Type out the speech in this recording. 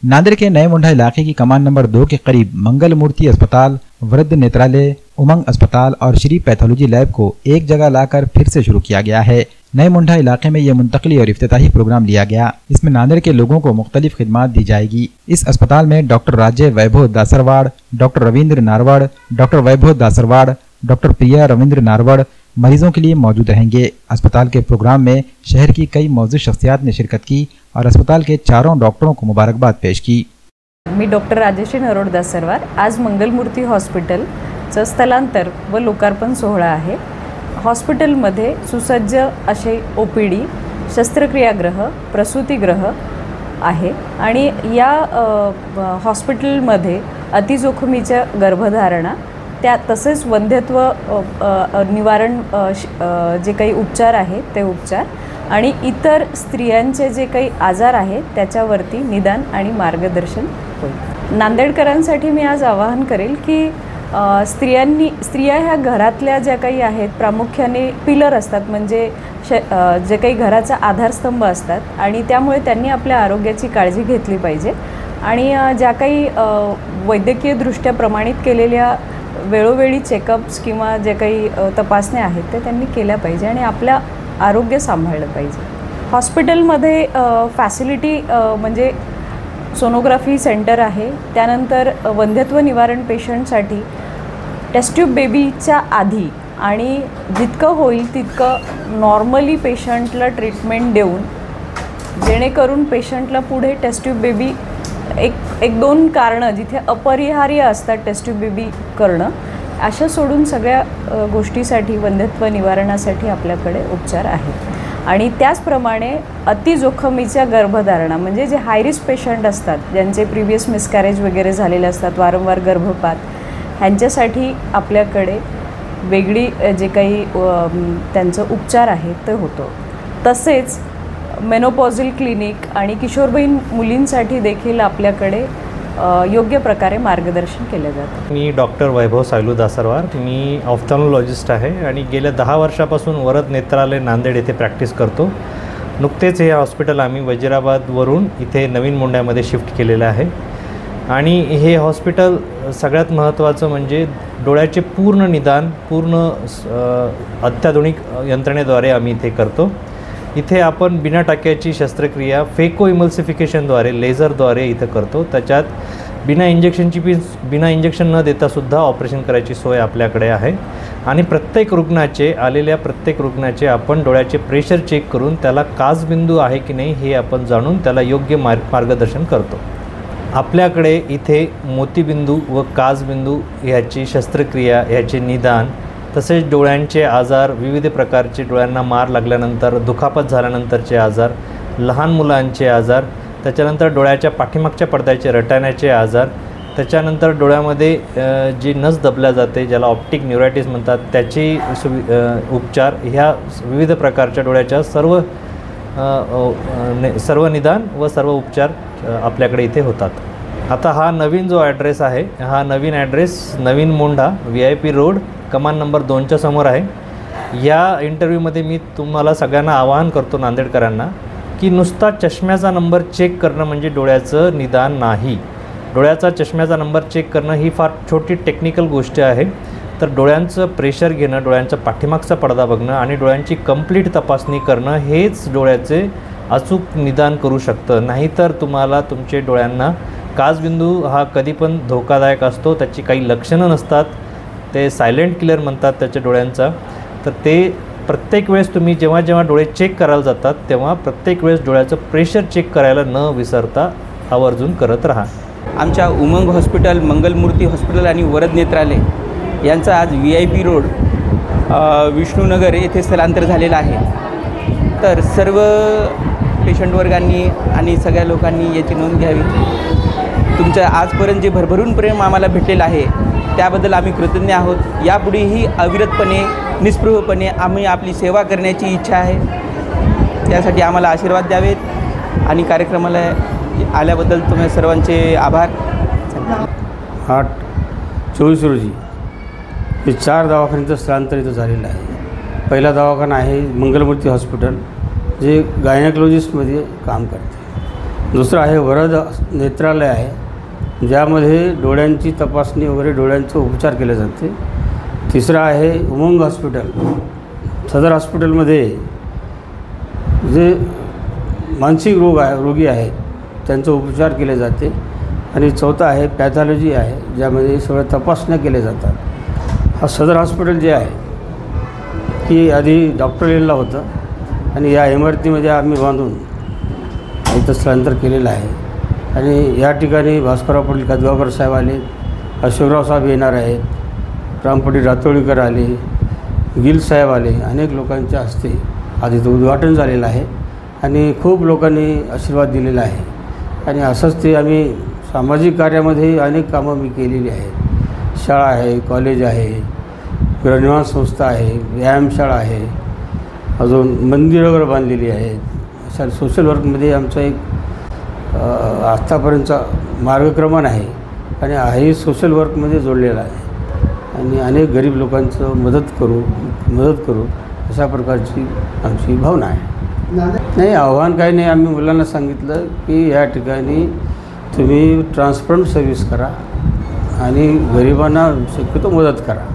नांदेड़ के नए मुंडा इलाके की कमान नंबर 2 के करीब मंगल मूर्ति अस्पताल, वृद्ध नेत्रालय, उमंग अस्पताल और श्री पैथोलॉजी लैब को एक जगह लाकर फिर से शुरू किया गया है। नए मुंडा इलाके में यह मुंतकली और इफ्तिताही प्रोग्राम लिया गया। इसमें नांदेड़ के लोगों को मुख्तलिफ खिदमात दी जाएगी। इस अस्पताल में डॉक्टर राज्य वैभव दासरवाड़, डॉक्टर रविंद्र नारवड़, डॉक्टर वैभव दासरवाड़, डॉक्टर प्रिया रविंद्र नारवड़ मरीजों के लिए मौजूद रहेंगे। अस्पताल के प्रोग्राम में शहर की कई मौजूद शख्सियात ने शिरकत की और अस्पताल के चारों डॉक्टरों को मुबारकबाद पेश की। मी डॉक्टर राजेश्री नरोड दासरवार। आज मंगलमूर्ती हॉस्पिटलचं स्थलांतर व लोकार्पण सोहळा आहे। हॉस्पिटलमध्ये सुसज्ज असे OPD, शस्त्रक्रियागृह, प्रसूतीगृह आहे आणि या हॉस्पिटलमध्ये अतिजोखमीच्या गर्भधारणा त्या तसेच वंध्यत्व निवारण जे काही उपचार आहेत ते उपचार आणि इतर स्त्रियांचे जे काही आजार आहेत त्याच्यावरती निदान आणि मार्गदर्शन होईल। नांदेडकरांसाठी मी आज आवाहन करेल की स्त्रिया ह्या घरातल्या ज्या काही आहेत प्रामुख्याने पिलर असतात, म्हणजे जे काही घराचा आधारस्तंभ असतात आणि त्यामुळे त्यांनी आपल्या आरोग्याची काळजी घेतली पाहिजे आणि ज्या काही वैद्यकीय दृष्ट्या प्रमाणित केलेल्या वेळोवेळी चेकअप्स किंवा जे काही तपासण्या आहेत ते त्यांनी केल्या पाहिजे आणि आपल्या आरोग्य सांभाळलं पाहिजे। हॉस्पिटलमध्ये फॅसिलिटी म्हणजे सोनोग्राफी सेंटर आहे, त्यानंतर वंध्यत्व निवारण पेशंटसाठी टेस्ट ट्यूब बेबीच्या आधी आणि जितकं होईल तितकं नॉर्मली पेशंटला ट्रीटमेंट देऊन जेणेकरून पेशंटला पुढे टेस्ट ट्यूब बेबी एक दोन कारणं जिथे अपरिहार्य असतात टेस्ट ट्यूब बेबी करणं अशा सोडून सगळ्या गोष्टीसाठी वंध्यत्व निवारणासाठी आपल्याकडे उपचार आहेत। आणि त्याचप्रमाणे अतिजोखमीच्या गर्भधारणा म्हणजे जे हाय रिस्क पेशंट असतात, ज्यांचे प्रिव्हियस मिसकॅरेज वगैरे झालेले असतात, वारंवार गर्भपात, ह्यांच्यासाठी आपल्याकडे वेगळी जे काही त्यांचं उपचार आहे ते होतो। तसेच मेनोपॉझल क्लिनिक आणि किशोरवयीन मुलींसाठी देखील आपल्याकडे योग्य प्रकारे मार्गदर्शन केले जाते। मी डॉक्टर वैभव सायलू दासरवार, मी ऑफ्थॅल्मॉलॉजिस्ट आहे आणि गेल्या 10 वर्षापासून वरद नेत्रालय नांदेड येथे प्रॅक्टिस करतो। नुकतेच हे हॉस्पिटल आम्ही वजिराबादवरून इथे नवीन मुंड्यामध्ये शिफ्ट केलेलं आहे आणि हे हॉस्पिटल सगळ्यात महत्त्वाचं म्हणजे डोळ्याचे पूर्ण निदान पूर्ण अत्याधुनिक यंत्रणेद्वारे आम्ही इथे करतो। इथे आपण बिना टाक्याची शस्त्रक्रिया फेको इमल्सिफिकेशनद्वारे लेझरद्वारे इथं करतो। त्याच्यात बिना इंजेक्शन न देतासुद्धा ऑपरेशन करायची सोय आपल्याकडे आहे आणि आलेल्या प्रत्येक रुग्णाचे आपण डोळ्याचे प्रेशर चेक करून त्याला काचबिंदू आहे की नाही हे आपण जाणून त्याला योग्य मार्गदर्शन करतो। आपल्याकडे इथे मोतीबिंदू व काचबिंदू ह्याची शस्त्रक्रिया, ह्याचे निदान, तसेच डोळ्यांचे आजार, विविध प्रकारचे डोळ्यांना मार लागल्यानंतर दुखापत झाल्यानंतरचे आजार, लहान मुलांचे आजार, त्याच्यानंतर डोळ्याच्या पाठीमागच्या पडद्याचे रटाण्याचे आजार, त्याच्यानंतर डोळ्यामध्ये जी नस दबल्या जाते ज्याला ऑप्टिक न्यूरायटिस म्हणतात त्याची उपचार, ह्या विविध प्रकारच्या डोळ्याच्या सर्व निदान व सर्व उपचार आपल्याकडे इथे होतात। आता हा नवीन जो ॲड्रेस आहे, हा नवीन ॲड्रेस नवीन मुंडा VIP रोड कमान नंबर 2च्या समोर आहे। या इंटरव्ह्यूमध्ये मी तुम्हाला सगळ्यांना आवाहन करतो नांदेडकरांना की नुसता चष्म्याचा नंबर चेक करणं म्हणजे डोळ्याचं निदान नाही। डोळ्याचा चष्म्याचा नंबर चेक करणं ही फार छोटी टेक्निकल गोष्ट आहे, तर डोळ्यांचं प्रेशर घेणं, डोळ्यांचा पाठीमागचा पडदा बघणं आणि डोळ्यांची कंप्लीट तपासणी करणं हेच डोळ्याचे अचूक निदान करू शकतं। नाहीतर तुम्हाला तुमचे डोळ्यांना काचबिंदू हा कधी पण धोकादायक असतो, त्याची काही लक्षणं नसतात, ते सायलेंट किलर म्हणतात त्याच्या डोळ्यांचा। तर ते प्रत्येक वेळेस तुम्ही जेव्हा डोळे चेक करायला जातात तेव्हा प्रत्येक वेळेस डोळ्याचं प्रेशर चेक करायला न विसरता आवर्जून करत राहा। आमच्या उमंग हॉस्पिटल, मंगलमूर्ती हॉस्पिटल आणि वरद नेत्रालय यांचं आज VIP रोड विष्णुनगर येथे स्थलांतर झालेलं आहे। तर सर्व पेशंट वर्गांनी आणि सगळ्या लोकांनी याची नोंद घ्यावी। तुमचं आजपर्यंत जे भरभरून प्रेम आम्हाला भेटलेलं आहे त्याबद्दल आम्ही कृतज्ञ आहोत। यापुढेही अविरतपणे निस्पृहपणे आम्ही आपली सेवा करण्याची इच्छा आहे, त्यासाठी आम्हाला आशीर्वाद द्यावेत आणि कार्यक्रमाला आल्याबद्दल तुम्ही सर्वांचे आभार। 8/24 रोजी हे 4 दवाखान्यांचं स्थलांतर इथं झालेलं आहे। पहिला दवाखाना आहे मंगलमूर्ती हॉस्पिटल, जे गायनेकोलॉजिस्टमध्ये काम करते। दुसरं आहे वरद नेत्रालय आहे, ज्यामध्ये डोळ्यांची तपासणी वगैरे डोळ्यांचे उपचार केले जाते. तिसरं आहे उमंग हॉस्पिटल. सदर हॉस्पिटलमध्ये जे मानसिक रोगी आहेत त्यांचे उपचार केले जाते. आणि चौथा आहे पॅथॉलॉजी आहे, ज्यामध्ये सगळ्या तपासण्या केल्या जातात. हा सदर हॉस्पिटल जे आहे की आधी डॉक्टर लेनला होतं आणि या इमारतीमध्ये आम्ही बांधून इथं स्थलांतर केलेलं आहे. आणि या ठिकाणी भास्करराव पाटील कदगावकर साहेब आले, अशोकराव साहेब येणार आहेत, रामपटी रातोळीकर आले, गिल साहेब आले, अनेक लोकांच्या हस्ते आज इथं उद्घाटन झालेलं आहे आणि खूप लोकांनी आशीर्वाद दिलेला आहे. आणि असंच ते आम्ही सामाजिक कार्यामध्ये अनेक कामं मी केलेली आहेत. शाळा आहे, कॉलेज आहे, गृहनिर्माण संस्था आहे, व्यायामशाळा आहे, अजून मंदिरं वगैरे बांधलेली आहेत. अशा सोशल वर्कमध्ये आमचा एक आत्तापर्यंतचा मार्गक्रमण आहे आणि हाही सोशल वर्कमध्ये जोडलेला आहे. आणि अनेक गरीब लोकांचं मदत करू अशा प्रकारची आमची भावना आहे. नाही, आव्हान काही नाही. आम्ही मुलांना सांगितलं की या ठिकाणी तुम्ही ट्रान्सपरंट सर्व्हिस करा आणि गरिबांना शक्यतो मदत करा.